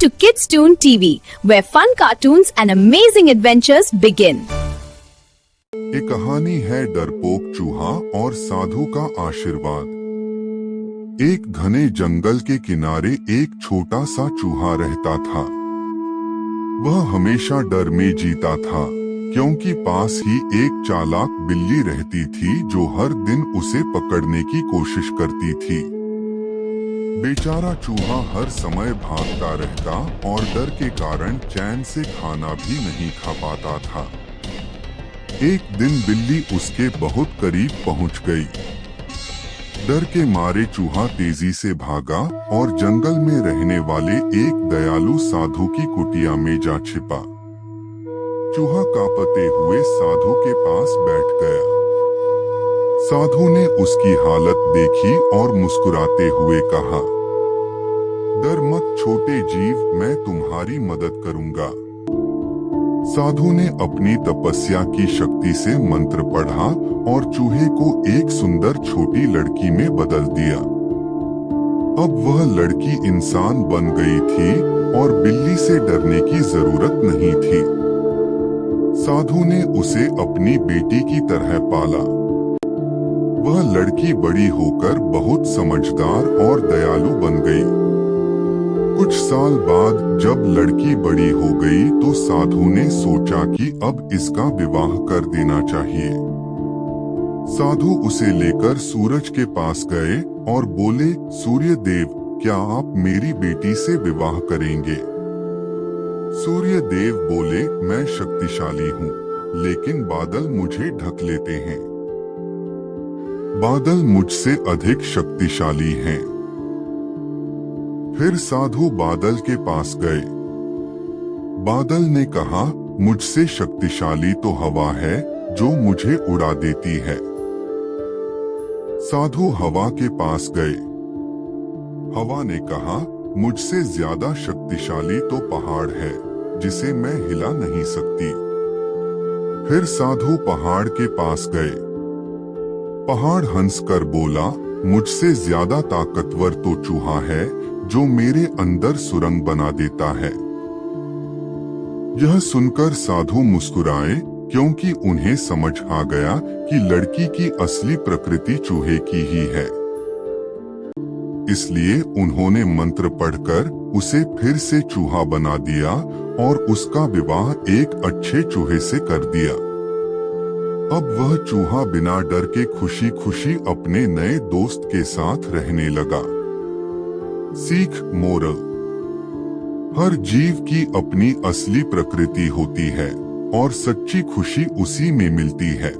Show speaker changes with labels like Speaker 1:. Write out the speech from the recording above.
Speaker 1: to Kids Toon TV, where fun cartoons and amazing adventures begin.
Speaker 2: ये कहानी है डरपोक चूहा और साधु का आशीर्वाद। एक घने जंगल के किनारे एक छोटा सा चूहा रहता था। वह हमेशा डर में जीता था, क्योंकि पास ही एक चालाक बिल्ली रहती थी जो हर दिन उसे पकड़ने की कोशिश करती थी। बेचारा चूहा हर समय भागता रहता और डर के कारण चैन से खाना भी नहीं खा पाता था। एक दिन बिल्ली उसके बहुत करीब पहुंच गई। डर के मारे चूहा तेजी से भागा और जंगल में रहने वाले एक दयालु साधु की कुटिया में जा छिपा। चूहा कांपते हुए साधु के पास बैठ गया। साधु ने उसकी हालत देखी और मुस्कुराते हुए कहा, डर मत छोटे जीव, मैं तुम्हारी मदद करूंगा। साधु ने अपनी तपस्या की शक्ति से मंत्र पढ़ा और चूहे को एक सुंदर छोटी लड़की में बदल दिया। अब वह लड़की इंसान बन गई थी और बिल्ली से डरने की जरूरत नहीं थी। साधु ने उसे अपनी बेटी की तरह पाला। वह लड़की बड़ी होकर बहुत समझदार और दयालु बन गई। कुछ साल बाद जब लड़की बड़ी हो गई तो साधु ने सोचा कि अब इसका विवाह कर देना चाहिए। साधु उसे लेकर सूरज के पास गए और बोले, सूर्य देव, क्या आप मेरी बेटी से विवाह करेंगे? सूर्य देव बोले, मैं शक्तिशाली हूँ, लेकिन बादल मुझे ढक लेते हैं। बादल मुझसे अधिक शक्तिशाली हैं। फिर साधु बादल के पास गए। बादल ने कहा, मुझसे शक्तिशाली तो हवा है जो मुझे उड़ा देती है। साधु हवा के पास गए। हवा ने कहा, मुझसे ज्यादा शक्तिशाली तो पहाड़ है जिसे मैं हिला नहीं सकती। फिर साधु पहाड़ के पास गए। पहाड़ हंसकर बोला, मुझसे ज्यादा ताकतवर तो चूहा है जो मेरे अंदर सुरंग बना देता है। यह सुनकर साधु मुस्कुराए, क्योंकि उन्हें समझ आ गया कि लड़की की असली प्रकृति चूहे की ही है। इसलिए उन्होंने मंत्र पढ़कर उसे फिर से चूहा बना दिया और उसका विवाह एक अच्छे चूहे से कर दिया। अब वह चूहा बिना डर के खुशी खुशी अपने नए दोस्त के साथ रहने लगा। सीख मोरल: हर जीव की अपनी असली प्रकृति होती है और सच्ची खुशी उसी में मिलती है।